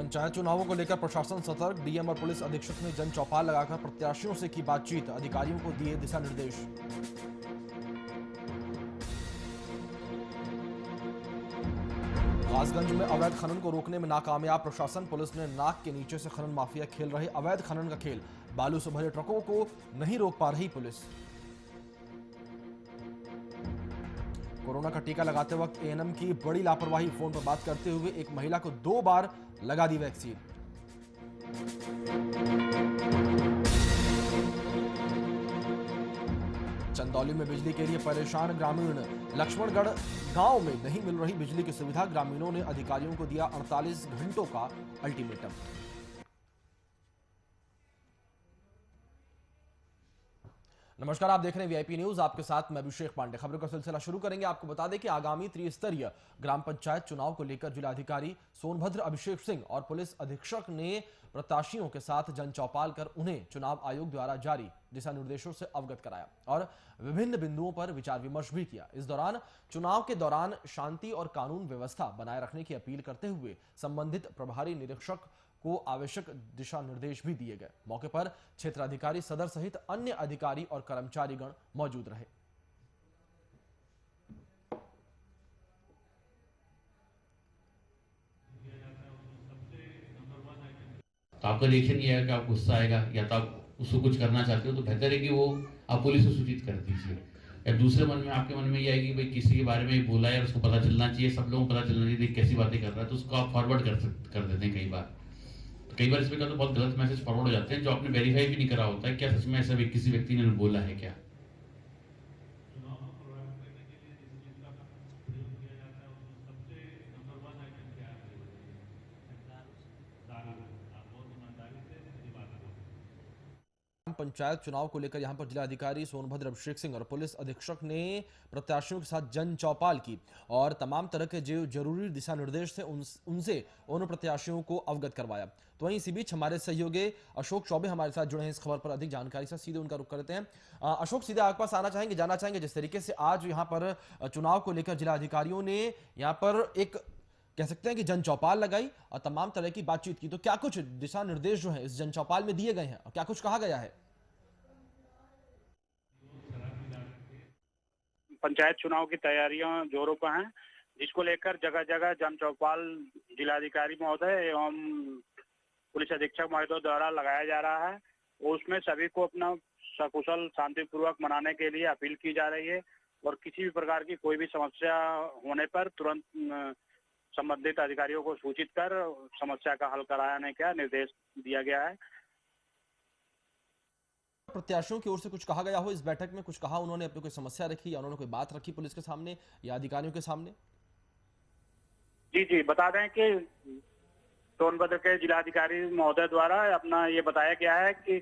पंचायत चुनावों को लेकर प्रशासन सतर्क। डीएम और पुलिस अधीक्षक ने जन चौपाल लगाकर प्रत्याशियों से की बातचीत, अधिकारियों को दिए दिशा निर्देश। कासगंज में अवैध खनन को रोकने में नाकामयाब प्रशासन, पुलिस ने नाक के नीचे से खनन माफिया खेल रहे अवैध खनन का खेल, बालू से भरे ट्रकों को नहीं रोक पा रही पुलिस। कोरोना का टीका लगाते वक्त एएनएम की बड़ी लापरवाही, फोन पर बात करते हुए एक महिला को 2 बार लगा दी वैक्सीन। चंदौली में बिजली के लिए परेशान ग्रामीण, लक्ष्मणगढ़ गांव में नहीं मिल रही बिजली की सुविधा, ग्रामीणों ने अधिकारियों को दिया 48 घंटों का अल्टीमेटम। नमस्कार, आप देख रहे हैं वीआईपी न्यूज, आपके साथ मैं अभिषेक पांडे। खबरों का सिलसिला शुरू करेंगे। आपको बता दें कि आगामी त्रिस्तरीय ग्राम पंचायत चुनाव को लेकर जिलाधिकारी सोनभद्र अभिषेक सिंह और पुलिस अधीक्षक ने प्रत्याशियों के साथ जन चौपाल कर उन्हें चुनाव आयोग द्वारा जारी दिशा निर्देशों से अवगत कराया और विभिन्न बिंदुओं पर विचार विमर्श भी किया। इस दौरान चुनाव के दौरान शांति और कानून व्यवस्था बनाए रखने की अपील करते हुए संबंधित प्रभारी निरीक्षक को आवश्यक दिशा निर्देश भी दिए गए। मौके पर क्षेत्राधिकारी सदर सहित अन्य अधिकारी और कर्मचारीगण मौजूद रहे। तो आपका रिएक्शन ये है कि आप गुस्सा आएगा या तो आप उसको कुछ करना चाहते हो, तो बेहतर है कि वो आप पुलिस को सूचित कर दीजिए। या दूसरे मन में आपके मन में ये आएगी भाई किसी के बारे में बोला है और उसको पता चलना चाहिए, सब लोगों को पता चलना चाहिए कैसी बातें कर रहा है, तो उसको आप फॉरवर्ड कर देते हैं। कई बार इसमें तो बहुत गलत मैसेज फॉरवर्ड हो जाते हैं जो आपने वेरीफाई भी नहीं करा होता है, क्या सच में ऐसा किसी व्यक्ति ने बोला है क्या। पंचायत चुनाव को लेकर यहां पर जिलाधिकारी सोनभद्र अभिषेक सिंह और पुलिस अधीक्षक ने प्रत्याशियों के साथ जन चौपाल की और तमाम तरह के जो जरूरी दिशा निर्देश थे उनसे उन प्रत्याशियों को अवगत करवाया। तो वहीं इसी बीच हमारे सहयोगी अशोक चौबे हमारे साथ जुड़े हैं इस खबर पर अधिक जानकारी से, सीधे उनका रुख करते हैं। अशोक, सीधे आपके पास आना चाहेंगे, जानना चाहेंगे जिस तरीके से आज यहाँ पर चुनाव को लेकर जिलाधिकारियों ने यहाँ पर एक कह सकते हैं कि जन चौपाल लगाई और तमाम तरह की बातचीत की, तो क्या कुछ दिशा निर्देश जो है इस जन चौपाल में दिए गए हैं और क्या कुछ कहा गया है? पंचायत चुनाव की तैयारियां जोरों पर हैं, जिसको लेकर जगह जगह जन चौपाल जिलाधिकारी महोदय एवं पुलिस अधीक्षक महोदय द्वारा लगाया जा रहा है। उसमें सभी को अपना सकुशल शांतिपूर्वक मनाने के लिए अपील की जा रही है और किसी भी प्रकार की कोई भी समस्या होने पर तुरंत संबंधित अधिकारियों को सूचित कर समस्या का हल कराने का निर्देश दिया गया है। प्रत्याशियों की ओर से कुछ कहा गया हो इस बैठक में? कुछ कहा उन्होंने, अपनी कोई समस्या रखी या उन्होंने कोई बात रखी पुलिस के सामने या अधिकारियों के सामने? जी, बता दें कि सोनभद्र के जिलाधिकारी महोदय द्वारा अपना ये बताया गया है कि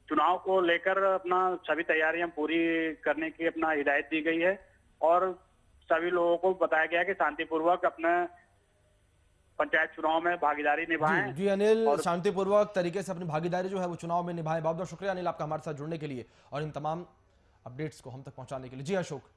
चुनाव को लेकर अपना सभी तैयारियां पूरी करने की अपना हिदायत दी गई है और सभी लोगों को बताया गया है कि शांतिपूर्वक अपने पंचायत चुनाव में भागीदारी निभाएं। जी अनिल, शांतिपूर्वक तरीके से अपनी भागीदारी जो है वो चुनाव में निभाएं। बहुत बहुत शुक्रिया अनिल आपका हमारे साथ जुड़ने के लिए और इन तमाम अपडेट्स को हम तक पहुंचाने के लिए। जी अशोक,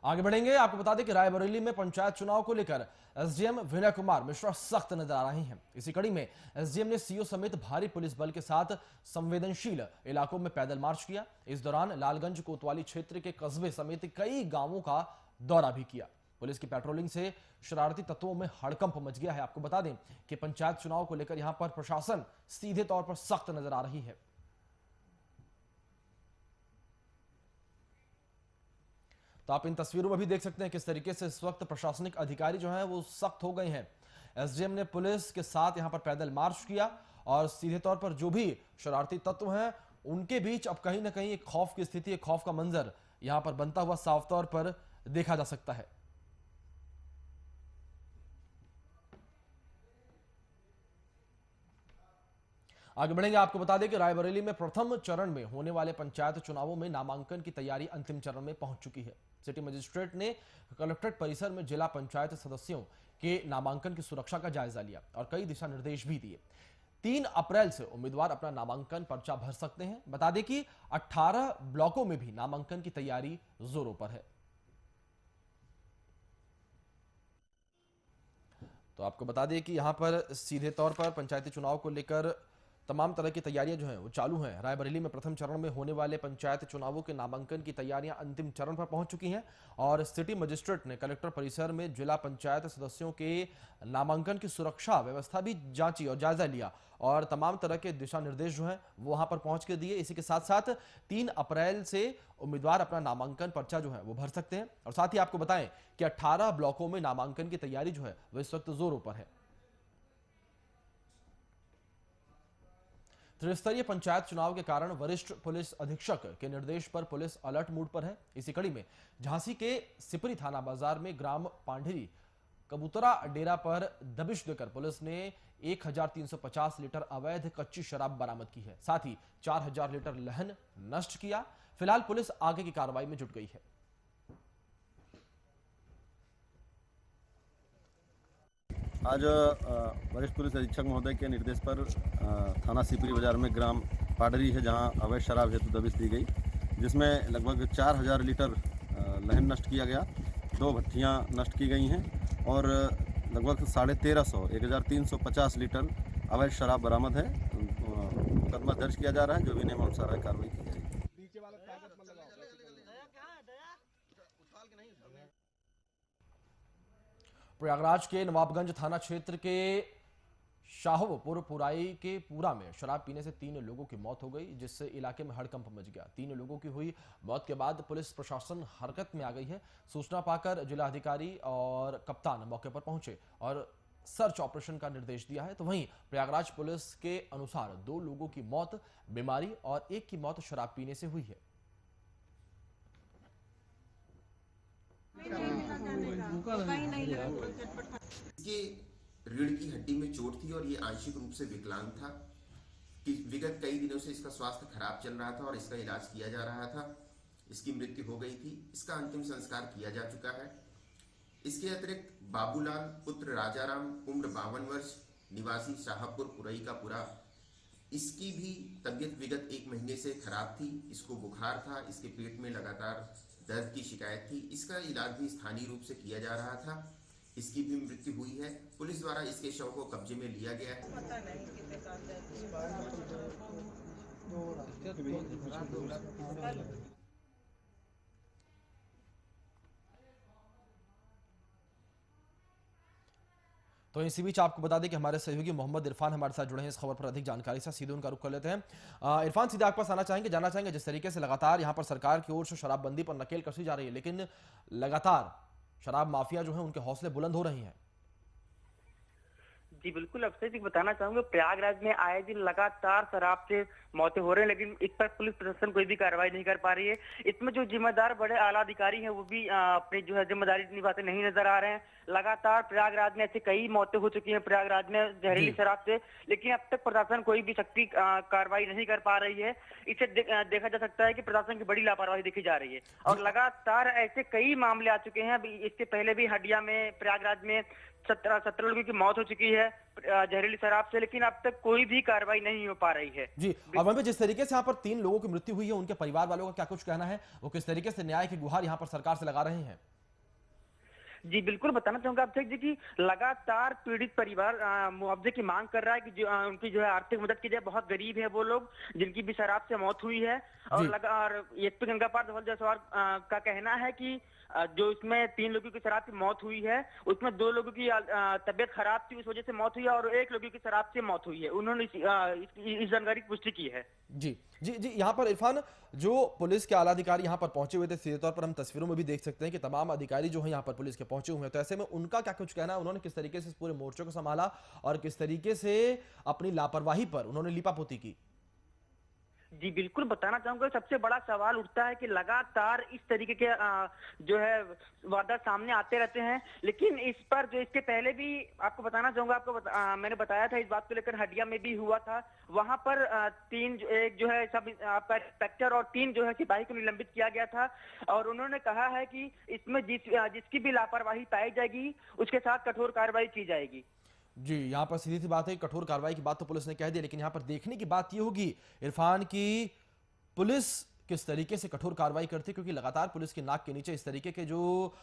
आगे बढ़ेंगे। आपको बता दें कि रायबरेली में पंचायत चुनाव को लेकर एसडीएम विनय कुमार मिश्रा सख्त नजर आ रहे हैं। इसी कड़ी में एसडीएम ने सीओ समेत भारी पुलिस बल के साथ संवेदनशील इलाकों में पैदल मार्च किया। इस दौरान लालगंज कोतवाली क्षेत्र के कस्बे समेत कई गांवों का दौरा भी किया। पुलिस की पेट्रोलिंग से शरारती तत्वों में हड़कंप मच गया है। आपको बता दें कि पंचायत चुनाव को लेकर यहां पर प्रशासन सीधे तौर पर सख्त नजर आ रही है। तो आप इन तस्वीरों में भी देख सकते हैं किस तरीके से इस वक्त प्रशासनिक अधिकारी जो हैं वो सख्त हो गए हैं। एसडीएम ने पुलिस के साथ यहां पर पैदल मार्च किया और सीधे तौर पर जो भी शरारती तत्व हैं उनके बीच अब कहीं ना कहीं एक खौफ की स्थिति, एक खौफ का मंजर यहां पर बनता हुआ साफ तौर पर देखा जा सकता है। आगे बढ़ेंगे। आपको बता दें कि रायबरेली में प्रथम चरण में होने वाले पंचायत चुनावों में नामांकन की तैयारी अंतिम चरण में पहुंच चुकी है। सिटी मजिस्ट्रेट ने कलेक्ट्रेट परिसर में जिला पंचायत सदस्यों के नामांकन की सुरक्षा का जायजा लिया और कई दिशा निर्देश भी दिए। 3 अप्रैल से उम्मीदवार अपना नामांकन पर्चा भर सकते हैं। बता दें कि 18 ब्लॉकों में भी नामांकन की तैयारी जोरों पर है। तो आपको बता दें कि यहां पर सीधे तौर पर पंचायती चुनाव को लेकर तमाम तरह की तैयारियां जो हैं वो चालू हैं। रायबरेली में प्रथम चरण में होने वाले पंचायत चुनावों के नामांकन की तैयारियां अंतिम चरण पर पहुंच चुकी हैं और सिटी मजिस्ट्रेट ने कलेक्टर परिसर में जिला पंचायत सदस्यों के नामांकन की सुरक्षा व्यवस्था भी जांची और जायजा लिया और तमाम तरह के दिशा निर्देश जो हैं वो वहां पर पहुंच के दिए। इसी के साथ साथ 3 अप्रैल से उम्मीदवार अपना नामांकन पर्चा जो है वो भर सकते हैं और साथ ही आपको बताएं कि 18 ब्लॉकों में नामांकन की तैयारी जो है वो इस वक्त जोरों पर है। त्रिस्तरीय पंचायत चुनाव के कारण वरिष्ठ पुलिस अधीक्षक के निर्देश पर पुलिस अलर्ट मोड पर है। इसी कड़ी में झांसी के सिपरी थाना बाजार में ग्राम पांढरी कबूतरा डेरा पर दबिश देकर पुलिस ने 1350 लीटर अवैध कच्ची शराब बरामद की है। साथ ही 4000 लीटर लहन नष्ट किया। फिलहाल पुलिस आगे की कार्रवाई में जुट गई है। आज वरिष्ठ पुलिस अधीक्षक महोदय के निर्देश पर थाना सिपरी बाजार में ग्राम पाडरी है जहां अवैध शराब हेतु दबिश दी गई, जिसमें लगभग 4000 लीटर लहन नष्ट किया गया, 2 भट्टियां नष्ट की गई हैं और लगभग 1350 लीटर अवैध शराब बरामद है। मुकदमा दर्ज किया जा रहा है, जो भी नियमानुसार कार्रवाई की जाएगी। प्रयागराज के नवाबगंज थाना क्षेत्र के शाहबपुर पुराई के पूरा में शराब पीने से 3 लोगों की मौत हो गई, जिससे इलाके में हड़कंप मच गया। 3 लोगों की हुई मौत के बाद पुलिस प्रशासन हरकत में आ गई है। सूचना पाकर जिलाधिकारी और कप्तान मौके पर पहुंचे और सर्च ऑपरेशन का निर्देश दिया है। तो वहीं प्रयागराज पुलिस के अनुसार 2 लोगों की मौत बीमारी और 1 की मौत शराब पीने से हुई है। इसके रीढ़ की हड्डी में चोट थी और ये आंशिक रूप से विकलांग था कि विगत कई दिनों से इसका स्वास्थ्य खराब चल रहा था और इसका इलाज किया जा रहा था। इसकी मृत्यु हो गई थी। इसका अंतिम संस्कार किया जा चुका है। इसके अतिरिक्त बाबूलाल पुत्र राजाराम उम्र 52 वर्ष निवासी शाहपुर पुरई का पूरा, इसकी भी तबियत विगत 1 महीने से खराब थी। इसको बुखार था, इसके पेट में लगातार दर्द की शिकायत थी। इसका इलाज भी स्थानीय रूप से किया जा रहा था। इसकी भी मृत्यु हुई है। पुलिस द्वारा इसके शव को कब्जे में लिया गया है। तो इसी बीच आपको बता दें कि हमारे सहयोगी मोहम्मद इरफान हमारे साथ जुड़े हैं इस खबर पर अधिक जानकारी से। सीधे उनका रुख कर लेते हैं। इरफान, सीधे आपके पास आना चाहेंगे, जानना चाहेंगे जिस तरीके से लगातार यहां पर सरकार की ओर से शराबबंदी पर नकेल कसी जा रही है, लेकिन लगातार शराब माफिया जो है उनके हौसले बुलंद हो रही हैं। जी बिल्कुल, अक्षय जी बताना चाहूंगा, प्रयागराज में आए दिन लगातार शराब से मौतें हो रही हैं, लेकिन इस पर पुलिस प्रशासन कोई भी कार्रवाई नहीं कर पा रही है। इसमें जो जिम्मेदार बड़े आला अधिकारी हैं वो भी अपनी जो है जिम्मेदारी निभाते नहीं नजर आ रहे हैं। लगातार प्रयागराज में ऐसे कई मौतें हो चुकी हैं प्रयागराज में जहरीली शराब से, लेकिन अब तक प्रशासन कोई भी सख्ती कार्रवाई नहीं कर पा रही है। इसे देखा जा सकता है कि प्रशासन की बड़ी लापरवाही देखी जा रही है और लगातार ऐसे कई मामले आ चुके हैं। इसके पहले भी हडिया में, प्रयागराज में 17 लोगों की मौत हो चुकी है जहरीली शराब से, लेकिन अब तक कोई भी कार्रवाई नहीं हो पा रही है। जी, और वहीं पे जिस तरीके से यहाँ पर 3 लोगों की मृत्यु हुई है, उनके परिवार वालों का क्या कुछ कहना है, वो किस तरीके से न्याय की गुहार यहाँ पर सरकार से लगा रहे हैं? जी बिल्कुल, बताना चाहूंगा अभिषेक जी की लगातार पीड़ित परिवार मुआवजे की मांग कर रहा है कि उनकी जो है आर्थिक मदद की जाए। बहुत गरीब है वो लोग जिनकी भी शराब से मौत हुई है और एसपी गंगापार धवल जायसवाल का कहना है कि जो इसमें 3 लोगों की शराब की मौत हुई है उसमें 2 लोगों की तबियत खराब थी, उस वजह से मौत हुई है और 1 लोगों की शराब से मौत हुई है। उन्होंने इस जानकारी की पुष्टि की है। जी जी जी, यहाँ पर इरफान, जो पुलिस के आला अधिकारी यहाँ पर पहुंचे हुए थे, सीधे तौर पर हम तस्वीरों में भी देख सकते हैं कि तमाम अधिकारी जो है यहाँ पर पुलिस के पहुंचे हुए हैं, तो ऐसे में उनका क्या कुछ कहना है, उन्होंने किस तरीके से इस पूरे मोर्चे को संभाला और किस तरीके से अपनी लापरवाही पर उन्होंने लीपापोती की? जी बिल्कुल, बताना चाहूंगा, सबसे बड़ा सवाल उठता है कि लगातार इस तरीके के जो है वारदात सामने आते रहते हैं, लेकिन इस पर जो इसके पहले भी आपको बताना चाहूंगा, मैंने बताया था इस बात को लेकर हडिया में भी हुआ था। वहां पर 1 जो है सब आपका इंस्पेक्टर और 3 जो है सिपाही को निलंबित किया गया था और उन्होंने कहा है कि इसमें जिसकी भी लापरवाही पाई जाएगी उसके साथ कठोर कार्रवाई की जाएगी। जी, यहाँ पर सीधी सी बात है, कठोर कार्रवाई की बात तो पुलिस ने कह दी, लेकिन यहाँ पर देखने की बात ये होगी इरफान की पुलिस किस तरीके से कठोर कार्रवाई करती है, क्योंकि लगातार पुलिस की नाक के नीचे इस तरीके के जो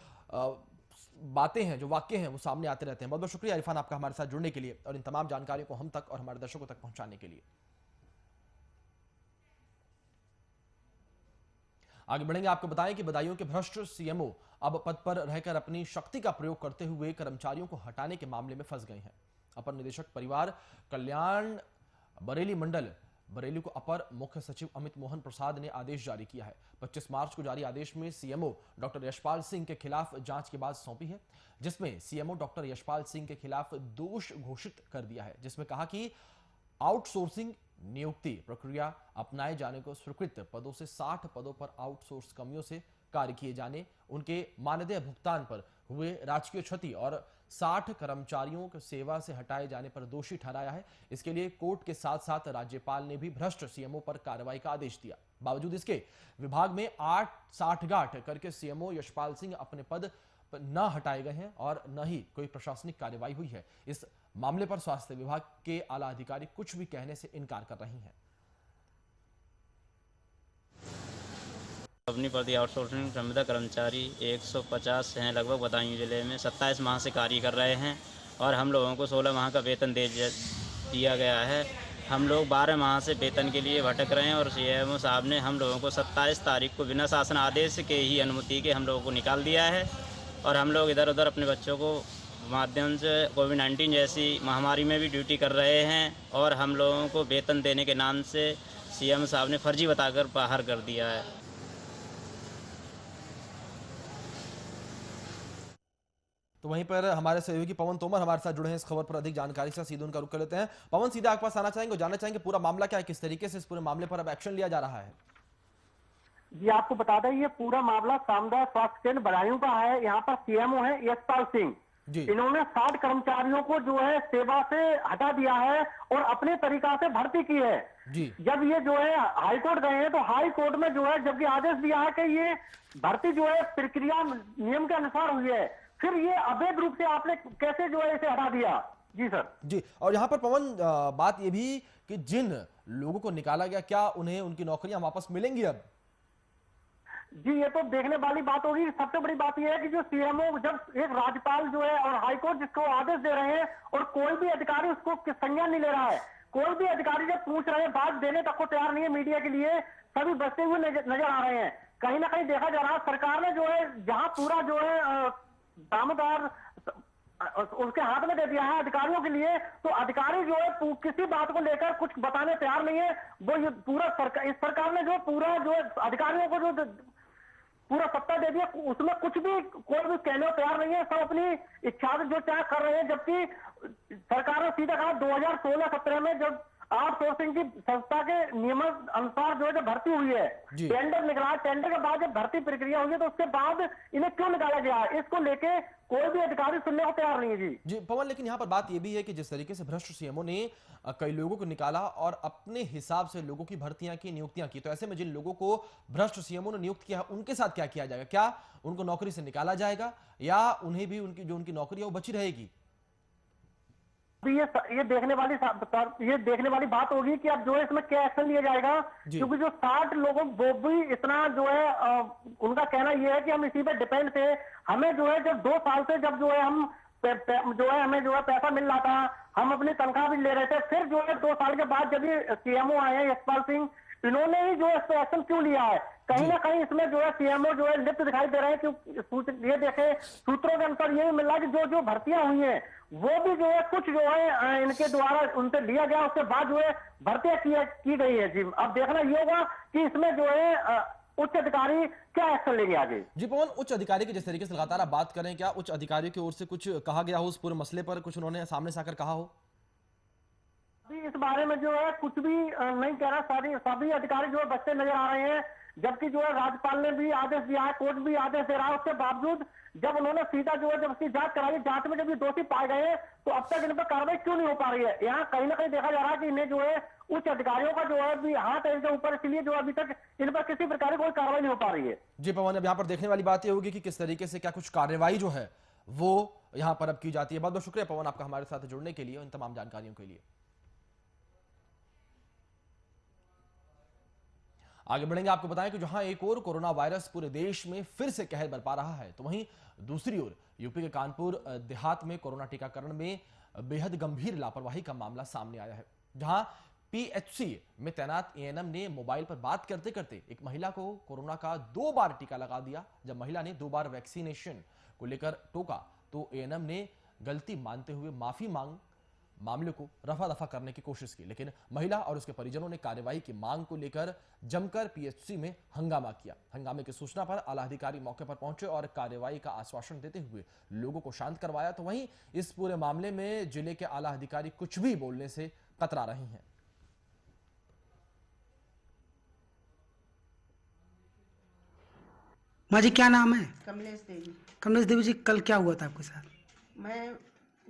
बातें हैं, जो वाक्य हैं, वो सामने आते रहते हैं। बहुत बहुत शुक्रिया इरफान आपका हमारे साथ जुड़ने के लिए और इन तमाम जानकारियों को हम तक और हमारे दर्शकों तक पहुंचाने के लिए। आगे बढ़ेंगे, आपको बताएं कि बदायूं के भ्रष्ट सीएमओ अब पद पर रहकर अपनी शक्ति का प्रयोग करते हुए कर्मचारियों को हटाने के मामले में फंस गए हैं। अपर निदेशक परिवार कल्याण बरेली मंडल बरेली को अपर मुख्य सचिव अमित मोहन प्रसाद ने आदेश जारी किया है। 25 मार्च को जारी आदेश में सीएमओ डॉक्टर यशपाल सिंह के खिलाफ जांच की बात सौंपी है, जिसमें सीएमओ डॉक्टर यशपाल सिंह के खिलाफ दोष घोषित कर दिया है, जिसमें कहा कि आउटसोर्सिंग नियुक्ति प्रक्रिया अपनाए जाने को स्वीकृत पदों से 60 पदों पर आउटसोर्स कमियों से कार्य किए जाने, उनके मानदेय भुगतान पर हुए राजकीय क्षति और 60 कर्मचारियों को सेवा से हटाए जाने पर दोषी ठहराया है। इसके लिए कोर्ट के साथ साथ राज्यपाल ने भी भ्रष्ट सीएमओ पर कार्रवाई का आदेश दिया। बावजूद इसके विभाग में 8 गांठ करके सीएमओ यशपाल सिंह अपने पद पर न हटाए गए हैं और न ही कोई प्रशासनिक कार्रवाई हुई है। इस मामले पर स्वास्थ्य विभाग के आला अधिकारी कुछ भी कहने से इनकार कर रही हैं। कंपनी प्रति आउटसोर्सिंग संविदा कर्मचारी 150 हैं लगभग बदायूं जिले में। 27 माह से कार्य कर रहे हैं और हम लोगों को 16 माह का वेतन दिया गया है। हम लोग 12 माह से वेतन के लिए भटक रहे हैं और सीएमओ साहब ने हम लोगों को 27 तारीख को बिना शासन आदेश के ही अनुमति के हम लोगों को निकाल दिया है और हम लोग इधर उधर अपने बच्चों को माध्यम से कोविड-19 जैसी महामारी में भी ड्यूटी कर रहे हैं और हम लोगों को वेतन देने के नाम से सीएम साहब ने फर्जी बताकर बाहर कर दिया है। तो वहीं पर हमारे सहयोगी पवन तोमर हमारे साथ जुड़े हैं इस खबर पर अधिक जानकारी से। सीधे उनका रुख कर लेते हैं। पवन, सीधे आपके पास आना चाहेंगे, जानना चाहेंगे पूरा मामला क्या है, किस तरीके से इस पूरे मामले पर अब एक्शन लिया जा रहा है? जी, आपको बता दें ये पूरा मामला सामुदायिक स्वास्थ्य केंद्र बदायूं का है। यहाँ पर सीएमओ है यशपाल सिंह। इन्होंने 60 कर्मचारियों को जो है सेवा से हटा दिया है और अपने तरीका से भर्ती की है। जब ये जो है हाई कोर्ट गए हैं तो हाई कोर्ट में जो है जबकि आदेश दिया है कि ये भर्ती जो है प्रक्रिया नियम के अनुसार हुई है, फिर ये अवैध रूप से आपने कैसे जो है इसे हटा दिया? जी सर। जी, और यहाँ पर पवन बात ये भी कि जिन लोगों को निकाला गया, क्या उन्हें उनकी नौकरियां वापस मिलेंगी अब? जी, ये तो देखने वाली बात होगी। सबसे बड़ी बात यह है कि जो सीएमओ, जब एक राज्यपाल जो है और हाईकोर्ट जिसको आदेश दे रहे हैं और कोई भी अधिकारी उसको संज्ञान नहीं ले रहा है, कोई भी अधिकारी जब पूछ रहे हैं बात देने तक को तैयार नहीं है मीडिया के लिए, सभी बचते हुए नजर आ रहे हैं। कहीं ना कहीं देखा जा रहा है सरकार ने जो है जहां पूरा जो है दामोदार उसके हाथ में दे दिया है अधिकारियों के लिए, तो अधिकारी जो है किसी बात को लेकर कुछ बताने तैयार नहीं है। वो ये पूरा इस सरकार ने जो पूरा जो अधिकारियों को जो पूरा सत्ता दे दिया, उसमें कुछ भी कोई भी कहने को तैयार नहीं है। सब अपनी इच्छा से जो चाहे कर रहे हैं, जबकि सरकार ने सीधा कहा 2016-17 में जब आउटसोर्सिंग की संस्था के नियम अनुसार जो है जब भर्ती हुई है, टेंडर निकला, टेंडर के बाद जब भर्ती प्रक्रिया हुई है तो उसके बाद इन्हें क्यों निकाला गया, इसको लेके कोई भी अधिकारी सुनने को तैयार नहीं है। जी पवन, लेकिन यहाँ पर बात यह भी है कि जिस तरीके से भ्रष्ट सीएमओ ने कई लोगों को निकाला और अपने हिसाब से लोगों की भर्तियां की, नियुक्तियां की, तो ऐसे में जिन लोगों को भ्रष्ट सीएमओ ने नियुक्त किया उनके साथ क्या किया जाएगा? क्या उनको नौकरी से निकाला जाएगा या उन्हें भी उनकी जो उनकी नौकरी है वो बची रहेगी? ये देखने वाली बात होगी कि अब जो है इसमें क्या एक्शन लिया जाएगा, क्योंकि जो 60 लोगों वो भी इतना जो है उनका कहना यह है कि हम इसी पे डिपेंड थे। हमें जो है जब 2 साल से जब जो है हम जो है हमें जो है पैसा मिल रहा था, हम अपनी तनख्वाह भी ले रहे थे, फिर जो है 2 साल के बाद जब ये सीएमओ आए हैं यशपाल सिंह, इन्होंने ही जो है इस पर एक्शन क्यों लिया है? कहीं ना कहीं इसमें जो है सीएमओ जो है लिप्त दिखाई दे रहे हैं। क्योंकि ये देखे सूत्रों के अनुसार यही मिल रहा है कि जो भर्तियां हुई हैं वो भी जो है कुछ जो है इनके द्वारा उनसे लिया गया, उसके बाद जो है भर्तियां की गई है। जी, अब देखना ये होगा कि इसमें जो है उच्च अधिकारी क्या एक्शन लेंगे आगे। जी पवन, उच्च अधिकारी की जिस तरीके से लगातार आप बात करें, क्या उच्च अधिकारियों की ओर से कुछ कहा गया हो उस पूरे मसले पर, कुछ उन्होंने सामने से आकर कहा हो? अभी इस बारे में जो है कुछ भी नहीं कह रहा। सभी अधिकारी जो है बचते नजर आ रहे हैं, जबकि जो है राज्यपाल ने भी आदेश दिया है, कोर्ट भी आदेश दे रहा है। उसके बावजूद जब उन्होंने सीधा जो है जब उसकी जांच कराई, जांच में जब ये दोषी पाए गए हैं तो अब तक इन पर कार्रवाई क्यों नहीं हो पा रही है? यहाँ कहीं ना कहीं देखा जा रहा है कि इन्हें जो है उच्च अधिकारियों का जो है भी हाथ है इनके ऊपर, इसलिए जो अभी तक इन पर किसी प्रकार की कोई कार्रवाई नहीं हो पा रही है। जी पवन, अब यहाँ पर देखने वाली बात ये होगी कि किस तरीके से क्या कुछ कार्रवाई जो है वो यहां पर अब की जाती है। बहुत बहुत शुक्रिया पवन आपका हमारे साथ जुड़ने के लिए, इन तमाम जानकारियों के लिए। आगे बढ़ेंगे, आपको बताएं कि जहां एक ओर कोरोना वायरस पूरे देश में फिर से कहर बरपा रहा है, तो वहीं दूसरी ओर यूपी के कानपुर देहात में कोरोना टीकाकरण में बेहद गंभीर लापरवाही का मामला सामने आया है, जहां पीएचसी में तैनात एएनएम ने मोबाइल पर बात करते करते एक महिला को कोरोना का 2 बार टीका लगा दिया। जब महिला ने 2 बार वैक्सीनेशन को लेकर टोका तो एएनएम ने गलती मानते हुए माफी मांग मामले को रफा दफा करने की कोशिश की, लेकिन महिला और उसके परिजनों ने कार्रवाई की मांग को लेकर जमकर पीएचसी में हंगामा किया। हंगामे की सूचना पर आला अधिकारी मौके पर पहुंचे और कार्रवाई का आश्वासन देते हुए लोगों को शांत करवाया। तो वहीं इस पूरे मामले में जिले के आला अधिकारी कुछ भी बोलने से कतरा रही हैं। माँ जी क्या नाम है? कमलेश देवी। कमलेश देवी जी, कल क्या हुआ था आपके साथ? मैं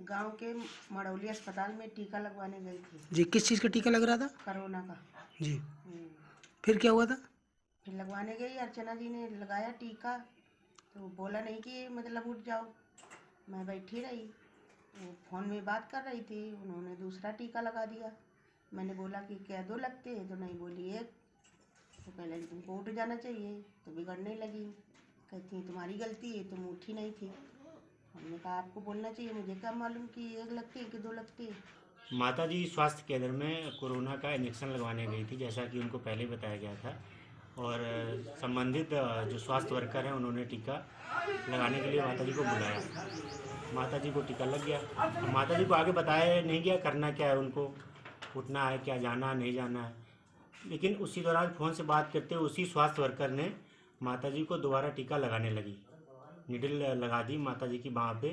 गांव के मड़ौली अस्पताल में टीका लगवाने गई थी। जी, किस चीज़ का टीका लग रहा था? कोरोना का। जी, फिर क्या हुआ था? फिर लगवाने गई, अर्चना जी ने लगाया टीका, तो बोला नहीं कि मतलब उठ जाओ। मैं बैठी रही, वो फ़ोन में बात कर रही थी, उन्होंने दूसरा टीका लगा दिया। मैंने बोला कि क्या 2 लगते हैं? तो नहीं, बोली 1। तो पहले तुमको उठ जाना चाहिए, तो बिगड़ने लगी। कहती तुम्हारी गलती है, तुम उठी नहीं थी। हमने कहा आपको बोलना चाहिए, मुझे क्या मालूम कि 1 लगती है कि 2 लगती है। माताजी स्वास्थ्य केंद्र में कोरोना का इंजेक्शन लगवाने गई थी, जैसा कि उनको पहले बताया गया था, और संबंधित जो स्वास्थ्य वर्कर हैं उन्होंने टीका लगाने के लिए माताजी को बुलाया। माताजी को टीका लग गया। माताजी को आगे बताया नहीं गया करना क्या है, उनको उठना है क्या, जाना नहीं जाना है। लेकिन उसी दौरान फ़ोन से बात करते हुए उसी स्वास्थ्य वर्कर ने माताजी को दोबारा टीका लगाने लगी, नीडल लगा दी माताजी की बाँह पे।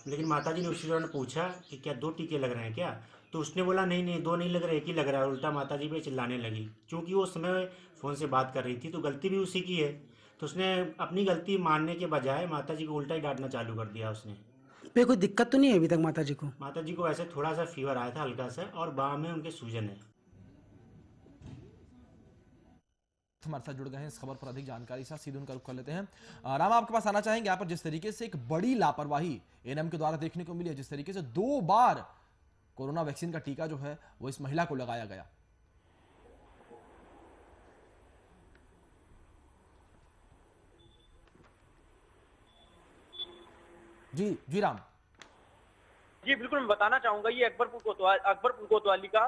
लेकिन माताजी ने उसी दौरान पूछा कि क्या 2 टीके लग रहे हैं क्या? तो उसने बोला नहीं नहीं 2 नहीं लग रहे, 1 ही लग रहा है। उल्टा माताजी पे चिल्लाने लगी। क्योंकि वो उस समय फ़ोन से बात कर रही थी, तो गलती भी उसी की है। तो उसने अपनी गलती मानने के बजाय माताजी को उल्टा ही डांटना चालू कर दिया उसने। पे कोई दिक्कत तो नहीं है अभी तक माताजी को? माताजी को वैसे थोड़ा सा फीवर आया था, हल्का सा, और बाँह में उनके सूजन है। हमारे साथ जुड़ गए हैं इस खबर पर अधिक जानकारी साथ, सीधे उनका रुख कर लेते हैं। राम, आपके पास आना चाहेंगे। यहाँ पर जिस तरीके से एक बड़ी लापरवाही एएनएम के द्वारा देखने को मिली है, जिस तरीके से 2 बार कोरोना वैक्सीन का टीका जो है वो इस महिला को लगाया गया। जी राम जी बिल्कुल, मैं बताना चाहूंगा ये अकबरपुर कोतवाली का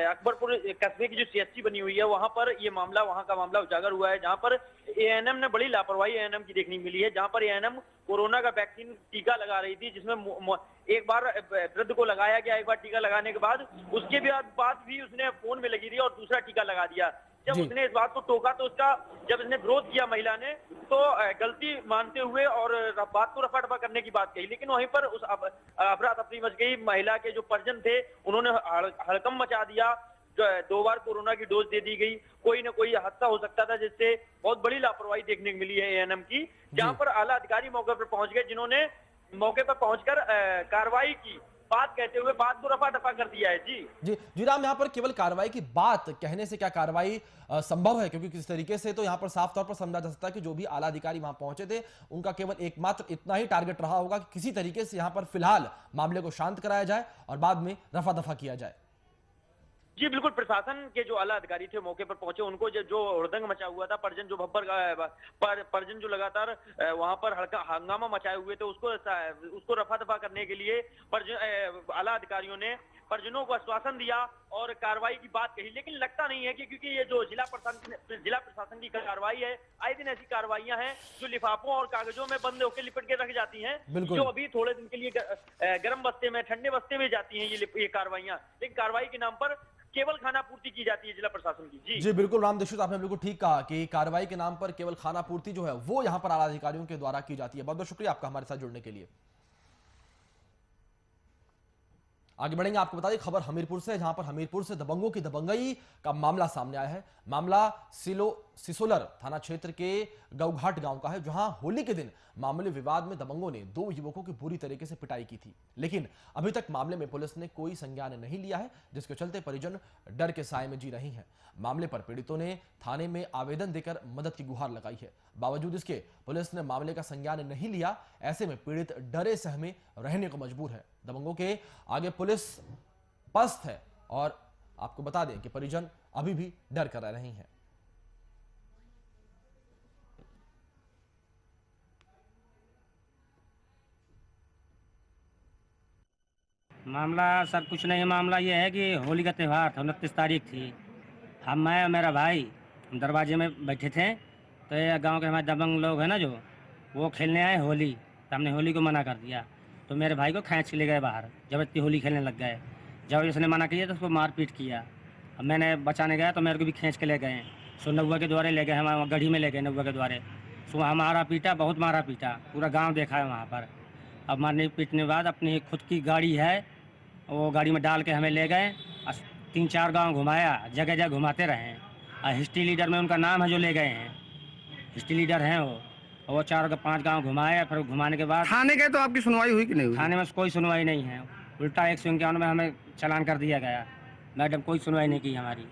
अकबरपुर कस्बे की जो सीएचसी बनी हुई है, वहां पर ये मामला, वहां का मामला उजागर हुआ है, जहां पर एएनएम ने बड़ी लापरवाही एएनएम की देखने मिली है। जहां पर एएनएम कोरोना का वैक्सीन टीका लगा रही थी, जिसमें एक बार वृद्ध को लगाया गया, एक बार टीका लगाने के बाद उसके बाद भी उसने फोन में लगी रही और दूसरा टीका लगा दिया। जब उसने इस बात को टोका तो उसका जब इसने विरोध किया महिला ने, तो गलती मानते हुए और बात को रफा दफा करने की बात कही। लेकिन वहीं पर उस अफरा तफरी मच गई। महिला के जो परिजन थे उन्होंने हड़कंप मचा दिया। 2 बार कोरोना की डोज दे दी गई। कोई ना कोई हादसा हो सकता था, जिससे बहुत बड़ी लापरवाही देखने को मिली है एएनएम की। जहां पर आला अधिकारी मौके पर पहुंच गए, जिन्होंने मौके पर पहुंचकर कार्रवाई की बात कहते हुए बात को रफा दफा कर दिया है। जी राम, यहाँ पर केवल कार्रवाई की बात कहने से क्या कार्रवाई संभव है? क्योंकि किस तरीके से तो यहाँ पर साफ तौर पर समझा जा सकता है कि जो भी आला अधिकारी वहां पहुंचे थे, उनका केवल एकमात्र इतना ही टारगेट रहा होगा कि किसी तरीके से यहाँ पर फिलहाल मामले को शांत कराया जाए और बाद में रफा दफा किया जाए। जी बिल्कुल, प्रशासन के जो आला अधिकारी थे मौके पर पहुंचे, उनको जो हुड़दंग मचा हुआ था, परिजन जो परिजन जो लगातार वहां पर हंगामा मचाए हुए थे, उसको रफा दफा करने के लिए आला अधिकारियों ने परिजनों को आश्वासन दिया और कार्रवाई की बात कही। लेकिन लगता नहीं है कि, क्योंकि ये जो जिला प्रशासन की कार्रवाई है, आए दिन ऐसी कार्रवाइयां हैं जो लिफाफों और कागजों में बंद होकर लिपट के रख जाती हैं, जो अभी थोड़े दिन के लिए गर्म बस्ते में, ठंडे बस्ते में जाती हैं ये कार्रवाइयां। लेकिन कार्रवाई के नाम पर केवल खाना पूर्ति की जाती है जिला प्रशासन की। जी बिल्कुल राम दीक्षित, आपने बिल्कुल ठीक कहा कि कार्रवाई के नाम पर केवल खाना पूर्ति जो है वो यहाँ पर आला अधिकारियों के द्वारा की जाती है। बहुत बहुत शुक्रिया आपका हमारे साथ जुड़ने के लिए। आगे बढ़ेंगे, आपको बता दें खबर हमीरपुर से, जहां पर हमीरपुर से दबंगों की दबंगई का मामला सामने आया है। मामला सिसोलर थाना क्षेत्र के गौघाट गांव का है, जहां होली के दिन मामूली विवाद में दबंगों ने 2 युवकों की बुरी तरीके से पिटाई की थी, लेकिन अभी तक मामले में पुलिस ने कोई संज्ञान नहीं लिया है, जिसके चलते परिजन डर के साए में जी रही हैं। मामले पर पीड़ितों ने थाने में आवेदन देकर मदद की गुहार लगाई है। बावजूद इसके पुलिस ने मामले का संज्ञान नहीं लिया। ऐसे में पीड़ित डरे सहमे रहने को मजबूर है। दबंगों के आगे पुलिस पस्त है और आपको बता दें कि परिजन अभी भी डर कर रहे हैं। मामला सर कुछ नहीं, मामला ये है कि होली का त्यौहार था, 29 तारीख थी। मैं और मेरा भाई दरवाजे में बैठे थे, तो ये गांव के हमारे दबंग लोग हैं ना, जो वो खेलने आए होली, तो हमने होली को मना कर दिया। तो मेरे भाई को खींच के ले गए बाहर, जबरदस्ती होली खेलने लग गए। जब उसने मना किया तो उसको मारपीट किया। अब मैंने बचाने गया तो मेरे को भी खींच के ले गए। सो नौवा के द्वारे ले गए, हम गढ़ी में ले गए नौवा के द्वारे। सो हमारा पीटा, बहुत मारा पीटा, पूरा गाँव देखा है वहाँ पर। अब मारने पीटने के बाद अपनी खुद की गाड़ी है, वो गाड़ी में डाल के हमें ले गए। 3-4 गांव घुमाया, जगह जगह घुमाते रहे। और हिस्ट्री लीडर में उनका नाम है जो ले गए हैं, हिस्ट्री लीडर हैं वो 4-5 गांव घुमाए। फिर घुमाने के बाद थाने गए तो आपकी सुनवाई हुई कि नहीं हुई? थाने में कोई सुनवाई नहीं है, उल्टा 151 में हमें चालान कर दिया गया। मैडम कोई सुनवाई नहीं की हमारी।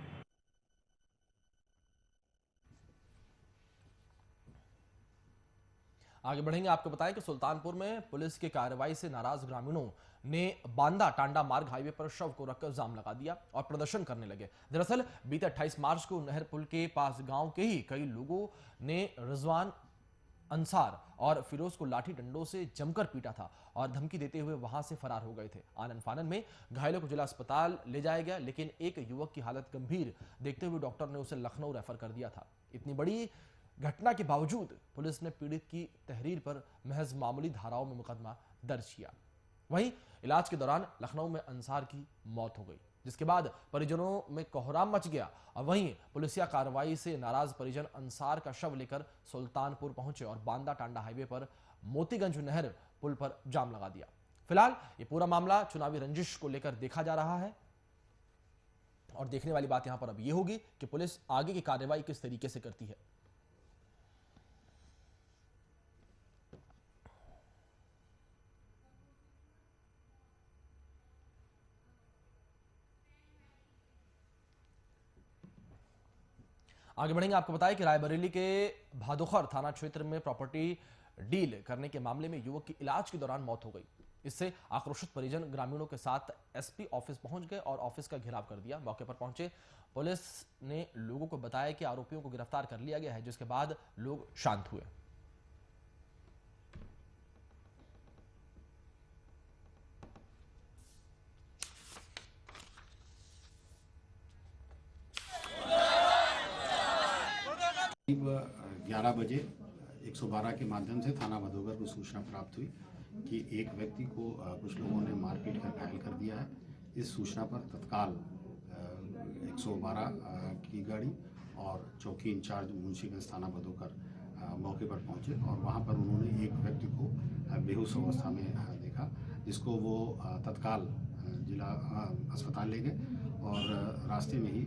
आगे बढ़ेंगे, आपको बताएं कि सुल्तानपुर में पुलिस की कार्रवाई से नाराज ग्रामीणों ने बांदा टांडा मार्ग हाईवे पर शव को रखकर जाम लगा दिया और प्रदर्शन करने लगे। दरअसल बीते 28 मार्च को नहर पुल के पास गांव के ही कई लोगों ने रिजवान अंसार और फिरोज को लाठी डंडों से जमकर पीटा था और धमकी देते हुए वहां से फरार हो गए थे। आनन फानन में घायलों को जिला अस्पताल ले जाया गया, लेकिन एक युवक की हालत गंभीर देखते हुए डॉक्टर ने उसे लखनऊ रेफर कर दिया था। इतनी बड़ी घटना के बावजूद पुलिस ने पीड़ित की तहरीर पर महज मामूली धाराओं में मुकदमा दर्ज किया। वहीं इलाज के दौरान लखनऊ में अंसार की मौत हो गई, जिसके बाद परिजनों में कोहराम मच गया। और वहीं पुलिसिया कार्रवाई से नाराज परिजन अंसार का शव लेकर सुल्तानपुर पहुंचे और बांदा टांडा हाईवे पर मोतीगंज नहर पुल पर जाम लगा दिया। फिलहाल ये पूरा मामला चुनावी रंजिश को लेकर देखा जा रहा है और देखने वाली बात यहां पर अब ये होगी कि पुलिस आगे की कार्रवाई किस तरीके से करती है। आगे बढ़ेंगे, आपको बताएं कि रायबरेली के भादोखर थाना क्षेत्र में प्रॉपर्टी डील करने के मामले में युवक की इलाज के दौरान मौत हो गई। इससे आक्रोशित परिजन ग्रामीणों के साथ एसपी ऑफिस पहुंच गए और ऑफिस का घेराव कर दिया। मौके पर पहुंचे पुलिस ने लोगों को बताया कि आरोपियों को गिरफ्तार कर लिया गया है, जिसके बाद लोग शांत हुए। करीब 11 बजे 112 के माध्यम से थाना भदोगर को सूचना प्राप्त हुई कि एक व्यक्ति को कुछ लोगों ने मारपीट कर घायल कर दिया है। इस सूचना पर तत्काल 112 की गाड़ी और चौकी इंचार्ज मुंशीगंज थाना भदोगर मौके पर पहुंचे और वहां पर उन्होंने एक व्यक्ति को बेहोश अवस्था में देखा, जिसको वो तत्काल जिला अस्पताल ले गए और रास्ते में ही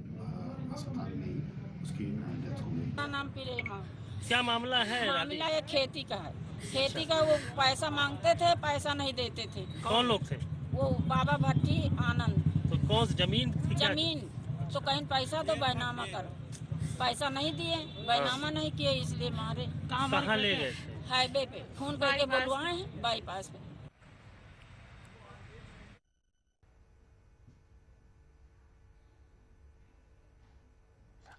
अस्पताल में ही उसकी डेथ हो गई। नाम प्रेमा। क्या मामला है? मामला ये खेती का है। खेती का वो पैसा मांगते थे, पैसा नहीं देते थे। कौन लोग थे? वो बाबा भट्टी आनंद। तो कौन सी जमीन थी? जमीन तो कहीं पैसा दो, बैनामा करो। पैसा नहीं दिए, बैनामा नहीं किए, इसलिए मारे। कहाँ ले गए? हाईवे पे फोन करके बुलवाए हैं, बाईपास पे।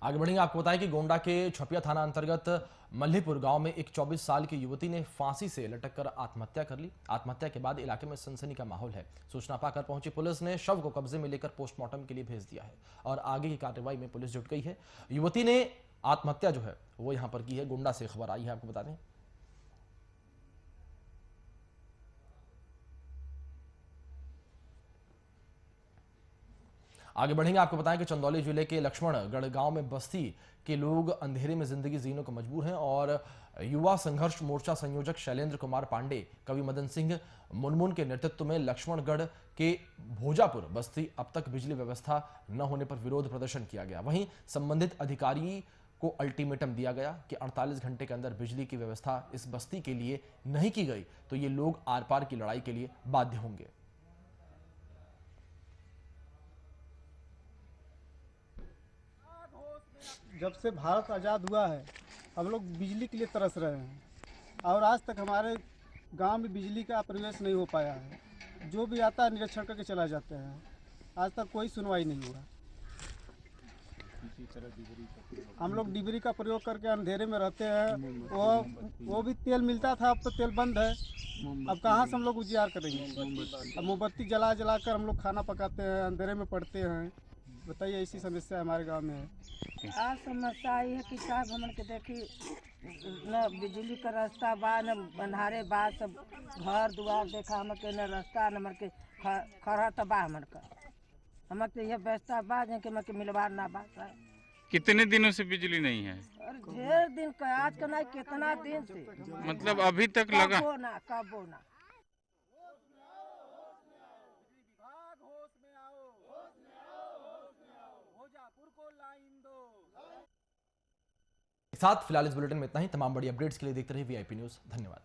आगे बढ़ेंगे, आपको बताएं कि गोंडा के छपिया थाना अंतर्गत मल्लीपुर गांव में एक 24 साल की युवती ने फांसी से लटककर आत्महत्या कर ली। आत्महत्या के बाद इलाके में सनसनी का माहौल है। सूचना पाकर पहुंची पुलिस ने शव को कब्जे में लेकर पोस्टमार्टम के लिए भेज दिया है और आगे की कार्रवाई में पुलिस जुट गई है। युवती ने आत्महत्या जो है वो यहां पर की है। गोंडा से खबर आई है, आपको बता दें। आगे बढ़ेंगे, आपको बताएं कि चंदौली जिले के लक्ष्मणगढ़ गांव में बस्ती के लोग अंधेरे में जिंदगी जीने को मजबूर हैं और युवा संघर्ष मोर्चा संयोजक शैलेंद्र कुमार पांडे, कवि मदन सिंह मुनमुन के नेतृत्व में लक्ष्मणगढ़ के भोजापुर बस्ती अब तक बिजली व्यवस्था न होने पर विरोध प्रदर्शन किया गया। वहीं संबंधित अधिकारी को अल्टीमेटम दिया गया कि 48 घंटे के अंदर बिजली की व्यवस्था इस बस्ती के लिए नहीं की गई तो ये लोग आर पार की लड़ाई के लिए बाध्य होंगे। जब से भारत आज़ाद हुआ है हम लोग बिजली के लिए तरस रहे हैं और आज तक हमारे गांव में बिजली का प्रवेश नहीं हो पाया है। जो भी आता है निरीक्षण करके चला जाते हैं, आज तक कोई सुनवाई नहीं हुआ। हम लोग डिबरी का प्रयोग करके अंधेरे में रहते हैं। वो भी तेल मिलता था, अब तो तेल बंद है। अब कहाँ से हम लोग उजियार करेंगे? अब मोमबत्ती जला जला कर हम लोग खाना पकाते हैं, अंधेरे में पड़ते हैं। बताइए, ऐसी समस्या हमारे गांव में है। आज समस्या ये है कि साहब हमन के देखी न बिजली का रास्ता बा, न बंधारे बा, सब घर दुआर देखा हमन के न रास्ता, न हमन के खरा तबाह हमन का। हमन के यह व्यवस्था बा के हमन के मिलवार ना बा। कितने दिनों से बिजली नहीं है? ढेर दिन का, आज का नहीं, कितना दिन से, मतलब अभी तक लगा कबो ना। साथ फिलहाल इस बुलेटिन में इतना ही। तमाम बड़ी अपडेट्स के लिए देखते रहिए VIP न्यूज़। धन्यवाद।